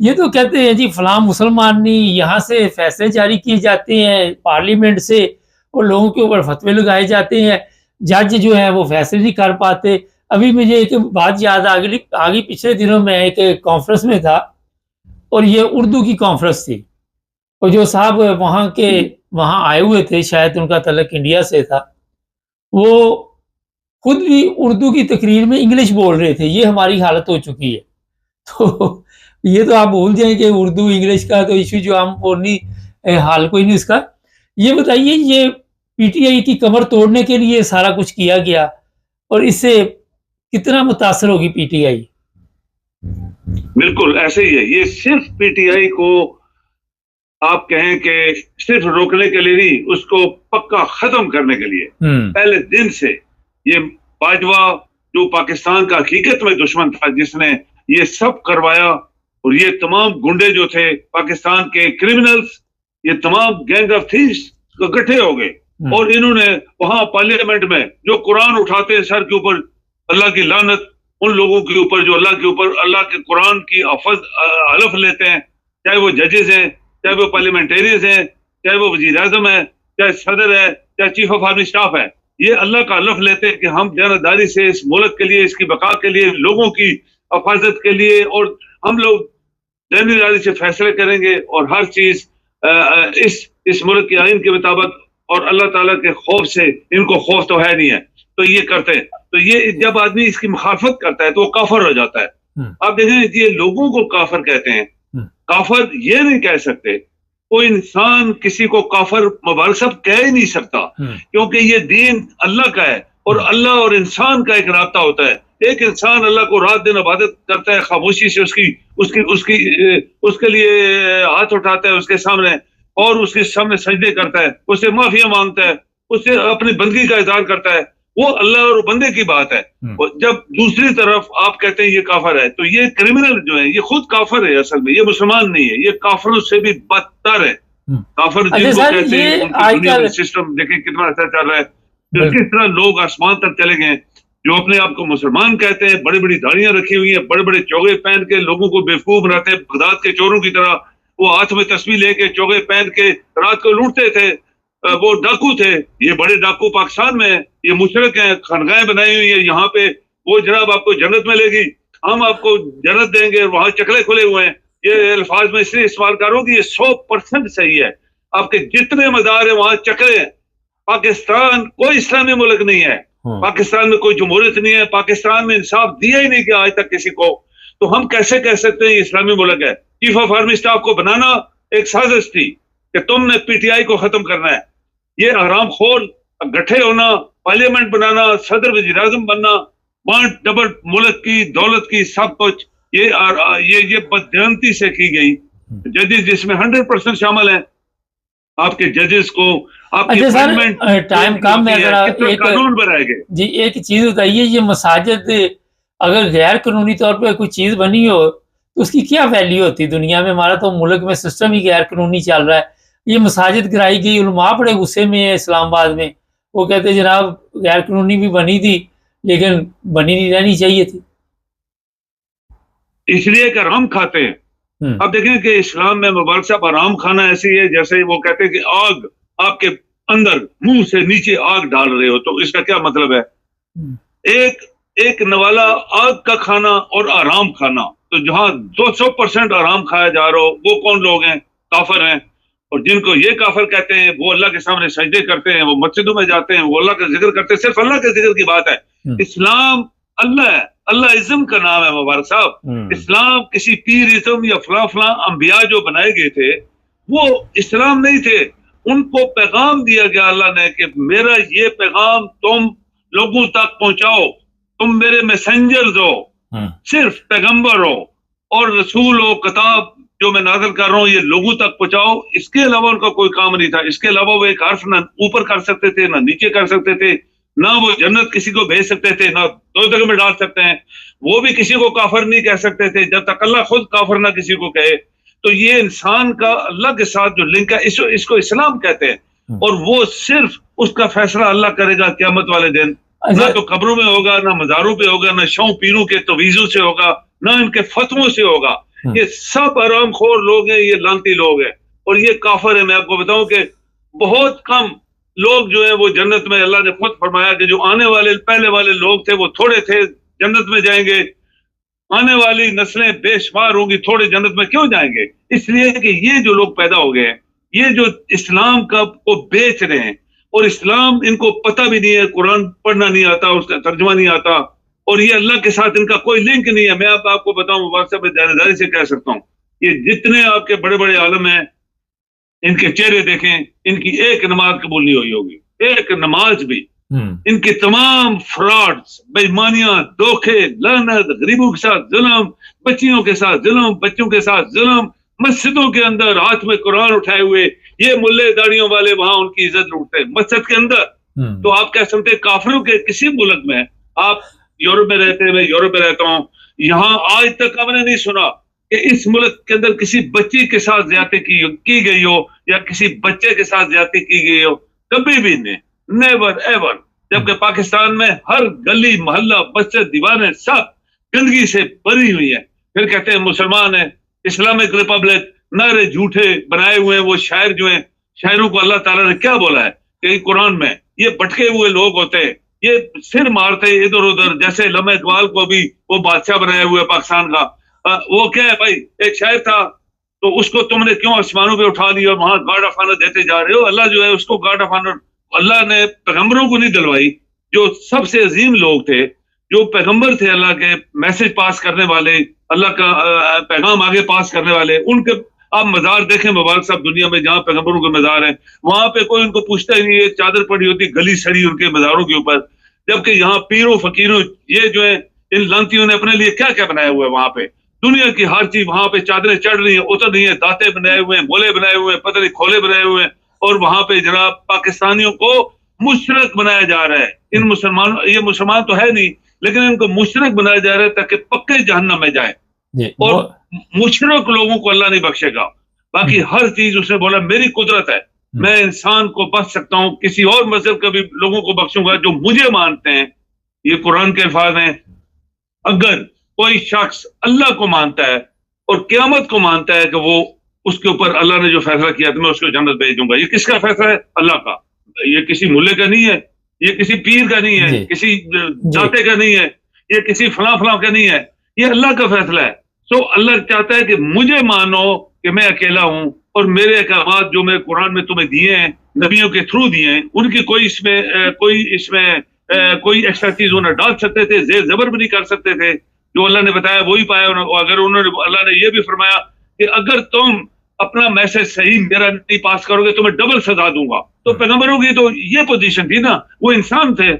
یہ تو کہتے ہیں جی فلاں مسلمان نہیں، یہاں سے فیصلے جاری کیے جاتے ہیں پارلیمنٹ سے اور لوگوں کے اوپر فتوے لگائے جاتے ہیں، جج جو ہیں وہ فیصلے نہیں کر پاتے. ابھی مجھے ایک بات یاد آگے پچھلے دنوں میں ایک کانفرنس میں تھا اور یہ اردو کی کانفرنس تھی، اور جو صاحب وہاں آئے ہوئے تھے، شاید ان کا تعلق انڈیا سے تھا، وہ خود بھی اردو کی تقریر میں انگلش بول رہے تھے. یہ ہماری حالت ہو چکی ہے. تو یہ تو آپ بھول جائیں کہ اردو انگلش کا تو ایشو جو ہم پورنی حال کوئی نہیں اس کا. یہ بتائیے یہ پی ٹی آئی کی کمر توڑنے کے لیے سارا کچھ کیا گیا اور اس سے کتنا متاثر ہوگی پی ٹی آئی؟ بالکل ایسے ہی ہے. یہ صرف پی ٹی آئی کو آپ کہیں کہ صرف روکنے کے لیے نہیں، اس کو پکا ختم کرنے کے لیے پہلے دن سے یہ باجوہ جو پاکستان کا حقیقت میں دشمن تھا، جس نے یہ سب کروایا، اور یہ تمام گنڈے جو تھے پاکستان کے کرمنلز، یہ تمام گینگ آف تھیفز اکٹھے ہو گئے اور انہوں نے وہاں پارلیمنٹ میں جو قرآن اٹھاتے ہیں سر کے اوپر، اللہ کی لعنت ان لوگوں کے اوپر جو اللہ کے اوپر اللہ کے قرآن کی حلف لیتے ہیں، چاہے وہ ججز ہیں، چاہے وہ پارلیمنٹیرینز ہیں، چاہے وہ وزیر اعظم ہے، چاہے صدر ہے، چاہے چیف آف آرمی اسٹاف ہے. یہ اللہ کا حلف لیتے ہیں کہ ہم دیانتداری سے اس ملک کے لیے، اس کی بقا کے لیے، لوگوں کی حفاظت کے لیے، اور ہم لوگ دیانتداری سے فیصلے کریں گے اور ہر چیز اس ملک کے آئین کے مطابق، اور اللہ تعالیٰ کے خوف سے، ان کو خوف تو ہے نہیں ہے تو یہ کرتے ہیں. تو یہ جب آدمی اس کی مخالفت کرتا ہے تو وہ کافر ہو جاتا ہے. آپ دیکھیں یہ لوگوں کو کافر کہتے ہیں. کافر یہ نہیں کہہ سکتے، کوئی انسان کسی کو کافر مبارک صاحب کہہ ہی نہیں سکتا، کیونکہ یہ دین اللہ کا ہے اور اللہ اور انسان کا ایک رابطہ ہوتا ہے. ایک انسان اللہ کو رات دن عبادت کرتا ہے، خاموشی سے اس کے لیے ہاتھ اٹھاتا ہے اس کے سامنے اور اس کے سامنے سجدے کرتا ہے، اس سے معافی مانگتا ہے، اس سے اپنی بندگی کا اظہار کرتا ہے. وہ اللہ اور بندے کی بات ہے. جب دوسری طرف آپ کہتے ہیں یہ کافر ہے، تو یہ کرمنل جو ہے یہ خود کافر ہے، اصل میں یہ مسلمان نہیں ہے، یہ کافروں سے بھی بدتر ہے. کافر جن کو کہتے ہیں ان کی دنیا میں سسٹم دیکھیں کتنا اچھا چل رہا ہے، کس طرح لوگ آسمان تک چلے گئے، جو اپنے آپ کو مسلمان کہتے ہیں، بڑی بڑی داڑیاں رکھی ہوئی ہیں، بڑے بڑے چوگے پہن کے لوگوں کو بیوقوف بناتے ہیں، بغداد کے چوروں کی طرح. وہ ہاتھ میں تسبیح لے کے چوگے پہن کے رات کو لوٹتے تھے، وہ ڈاکو تھے. یہ بڑے ڈاکو پاکستان میں ہیں، یہ مشرک ہیں، خانقاہیں بنائی ہوئی ہیں یہاں پہ. وہ جناب آپ کو جنت ملے گی، ہم آپ کو جنت دیں گے، وہاں چکلے کھلے ہوئے ہیں. یہ الفاظ میں اس لیے استعمال کروں کہ یہ 100% صحیح ہے. آپ کے جتنے مزار ہیں وہاں چکلے ہیں. پاکستان کوئی اسلامی ملک نہیں ہے، پاکستان میں کوئی جمہوریت نہیں ہے، پاکستان میں انصاف دیا ہی نہیں کہ آج تک کسی کو. تو ہم کیسے کہہ سکتے ہیں یہ اسلامی ملک ہے؟ چیف آف آرمی اسٹاف کو بنانا ایک سازش تھی کہ تم نے پی ٹی آئی کو ختم کرنا ہے. یہ حرام خور گٹھے ہونا، پارلیمنٹ بنانا، صدر وزیر اعظم بننا، وانٹ ڈبل ملک کی دولت کی سب کچھ، یہ بددیانتی سے کی گئی. ججز جس میں 100% شامل ہیں، آپ کے ججز کو آپ کے ٹائم کم ہے، قانون بنائے گئے. جی ایک چیز بتائیے، یہ مساجد اگر غیر قانونی طور پہ کوئی چیز بنی ہو تو اس کی کیا ویلیو ہوتی دنیا میں؟ ہمارا تو ملک میں سسٹم ہی غیر قانونی چل رہا ہے. یہ مساجد گرائی گئی، علماء بڑے غصے میں ہے اسلام آباد میں، وہ کہتے ہیں جناب غیر قانونی بھی بنی تھی لیکن بنی نہیں رہنی چاہیے تھی. اس لیے کہ حرام کھاتے ہیں. اب دیکھیں کہ اسلام میں مبارک صاحب حرام کھانا ایسی ہے جیسے وہ کہتے ہیں کہ آگ آپ کے اندر منہ سے نیچے آگ ڈال رہے ہو. تو اس کا کیا مطلب ہے؟ ایک نوالا آگ کا کھانا اور آرام کھانا. تو جہاں 200% آرام کھایا جا رہا ہو وہ کون لوگ ہیں؟ کافر ہیں. اور جن کو یہ کافر کہتے ہیں وہ اللہ کے سامنے سجدے کرتے ہیں، وہ مسجدوں میں جاتے ہیں، وہ اللہ کا ذکر کرتے ہیں. صرف اللہ کے ذکر کی بات ہے. اسلام اللہ ہے، اللہ ازم کا نام ہے مبارک صاحب. اسلام کسی پیر ازم یا فلاں انبیاء جو بنائے گئے تھے وہ اسلام نہیں تھے. ان کو پیغام دیا گیا اللہ نے کہ میرا یہ پیغام تم لوگوں تک پہنچاؤ، تم میرے میسنجرز ہو، صرف پیغمبر ہو اور رسول ہو، کتاب جو میں نازل کر رہا ہوں یہ لوگوں تک پہنچاؤ. اس کے علاوہ ان کا کوئی کام نہیں تھا. اس کے علاوہ وہ ایک حرف نہ اوپر کر سکتے تھے، نہ نیچے کر سکتے تھے، نہ وہ جنت کسی کو بھیج سکتے تھے، نہ دوزخ میں ڈال سکتے ہیں. وہ بھی کسی کو کافر نہیں کہہ سکتے تھے جب تک اللہ خود کافر نہ کسی کو کہے. تو یہ انسان کا اللہ کے ساتھ جو لنک ہے اس کو اسلام کہتے ہیں. اور وہ صرف اس کا فیصلہ اللہ کرے گا قیامت والے دن. نہ تو قبروں میں ہوگا، نہ مزاروں پہ ہوگا، نہ شوں پیروں کے تویزوں سے ہوگا، نہ ان کے فتووں سے ہوگا. یہ سب آرام خور لوگ ہیں، یہ لانتی لوگ ہیں اور یہ کافر ہیں. میں آپ کو بتاؤں کہ بہت کم لوگ جو ہیں وہ جنت میں، اللہ نے خود فرمایا کہ جو آنے والے پہلے والے لوگ تھے وہ تھوڑے تھے، جنت میں جائیں گے. آنے والی نسلیں بے شمار ہوں گی، تھوڑے جنت میں کیوں جائیں گے؟ اس لیے کہ یہ جو لوگ پیدا ہو گئے ہیں، یہ جو اسلام کو بیچ رہے ہیں، اور اسلام ان کو پتہ بھی نہیں ہے، قرآن پڑھنا نہیں آتا، اس کا ترجمہ نہیں آتا، اور یہ اللہ کے ساتھ ان کا کوئی لنک نہیں ہے. میں آپ کو بتاؤں، واٹس ایپ پہ داری سے کہہ سکتا ہوں، یہ جتنے آپ کے بڑے بڑے عالم ہیں، ان کے چہرے دیکھیں، ان کی ایک نماز قبول نہیں ہوئی ہوگی، ایک نماز بھی. ان کے تمام فراڈز، بےایمانیاں، دھوکے، لعنت، غریبوں کے ساتھ ظلم، بچیوں کے ساتھ ظلم، بچوں کے ساتھ ظلم، مسجدوں کے اندر ہاتھ میں قرآن اٹھائے ہوئے یہ ملے داڑیوں والے وہاں ان کی عزت لوٹتے ہیں مسجد کے اندر. تو آپ کہہ سکتے ہیں کافروں کے کسی ملک میں، آپ یورپ میں رہتے ہیں، میں یورپ میں رہتا ہوں، یہاں آج تک ہم نے نہیں سنا کہ اس ملک کے اندر کسی بچی کے ساتھ زیادتی کی گئی ہو یا کسی بچے کے ساتھ زیادتی کی گئی ہو، کبھی بھی نہیں، نیور ایور. جبکہ پاکستان میں ہر گلی محلہ مسجد دیوانے سب گندگی سے بھری ہوئی ہے. پھر کہتے ہیں مسلمان ہیں، اسلامک ریپبلک، نعرے جھوٹے بنائے ہوئے ہیں. وہ شاعر جو ہیں، شاعروں کو اللہ تعالیٰ نے کیا بولا ہے کہ قرآن میں یہ بھٹکے ہوئے لوگ ہوتے ہیں، یہ سر مارتے ادھر ادھر، جیسے علامہ اقبال کو بھی وہ بادشاہ بنائے ہوئے پاکستان کا. وہ کیا ہے بھائی، ایک شاعر تھا تو اس کو تم نے کیوں آسمانوں پہ اٹھا لیا اور وہاں گارڈ آف آنر دیتے جا رہے ہو؟ اللہ جو ہے اس کو گارڈ آف آنر اللہ نے پیغمبروں کو نہیں دلوائی، جو سب سے عظیم لوگ تھے، جو پیغمبر تھے، اللہ کے میسج پاس کرنے والے، اللہ کا پیغام آگے پاس کرنے والے. ان کے آپ مزار دیکھیں مبارک صاحب، دنیا میں جہاں پیغمبروں کے مزار ہیں وہاں پہ کوئی ان کو پوچھتا ہی نہیں، یہ چادر پڑی ہوتی گلی سڑی ان کے مزاروں کے اوپر. جبکہ یہاں پیروں فقیروں، یہ جو ہے ان لانتیوں نے اپنے لیے کیا کیا بنایا ہوا ہے وہاں پہ، دنیا کی ہر چیز وہاں پہ چادریں چڑھ رہی ہیں، اتر رہی ہیں، دانتے بنائے ہوئے ہیں، مولے بنائے ہوئے ہیں، پتہ نہیں کھولے بنائے ہوئے ہیں، اور وہاں پہ جناب پاکستانیوں کو مشرک بنایا جا رہا ہے. ان مسلمانوں، یہ مسلمان تو ہے نہیں لیکن ان کو مشرک بنایا جا رہا ہے تاکہ پکے جہنم میں جائیں. اور مشرک لوگوں کو اللہ نہیں بخشے گا. باقی ہر چیز اس نے بولا میری قدرت ہے، میں انسان کو بخش سکتا ہوں، کسی اور مذہب کا بھی لوگوں کو بخشوں گا جو مجھے مانتے ہیں. یہ قرآن کے الفاظ ہیں. اگر کوئی شخص اللہ کو مانتا ہے اور قیامت کو مانتا ہے کہ وہ اس کے اوپر اللہ نے جو فیصلہ کیا تو میں اس کو جنت بھیج دوں گا. یہ کس کا فیصلہ ہے؟ اللہ کا. یہ کسی ملے کا نہیں ہے، یہ کسی پیر کا نہیں ہے، کسی داتے کا نہیں ہے، یہ کسی فلاں فلاں کا نہیں ہے، یہ اللہ کا فیصلہ ہے. سو اللہ چاہتا ہے کہ مجھے مانو کہ میں اکیلا ہوں، اور میرے احکامات جو میں قرآن میں تمہیں دیے ہیں، نبیوں کے تھرو دیے ہیں، ان کی کوئی اس میں کوئی ایکسٹرا چیز انہیں ڈال سکتے تھے، زیر زبر بھی نہیں کر سکتے تھے. جو اللہ نے بتایا وہی پایا. اگر انہوں نے، اللہ نے یہ بھی فرمایا کہ اگر تم اپنا میسج صحیح میرا نہیں پاس کرو گے تو میں ڈبل سزا دوں گا. تو پیغمبروں کی تو یہ پوزیشن تھی نا، وہ انسان تھے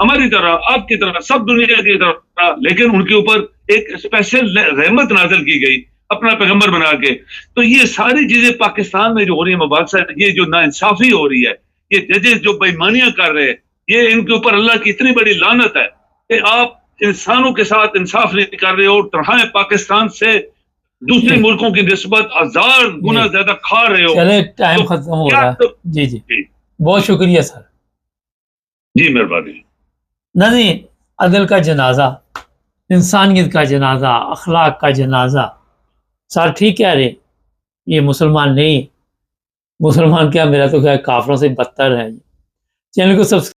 ہماری طرح، آپ کی طرح، سب دنیا کی طرح، لیکن ان کے اوپر ایک اسپیشل رحمت نازل کی گئی اپنا پیغمبر بنا کے. تو یہ ساری چیزیں پاکستان میں جو ہو رہی ہیں مباحثہ، یہ جو ناانصافی ہو رہی ہے، یہ ججز جو بےایمانیاں کر رہے ہیں، یہ ان کے اوپر اللہ کی اتنی بڑی لعنت ہے کہ آپ انسانوں کے ساتھ انصاف نہیں کر رہے ہو. تنہائے پاکستان سے دوسرے ملکوں کی نسبت 1000 گنا زیادہ کھا رہے ہو. چلے ٹائم ختم ہو رہا ہے. جی جی بہت شکریہ سر. جی مہربانی. نہیں، عدل کا جنازہ، انسانیت کا جنازہ، اخلاق کا جنازہ. سر ٹھیک کہہ رہے، یہ مسلمان نہیں، مسلمان کیا، میرا تو کیا کافروں سے بدتر ہے. چینل کو سبسکرائب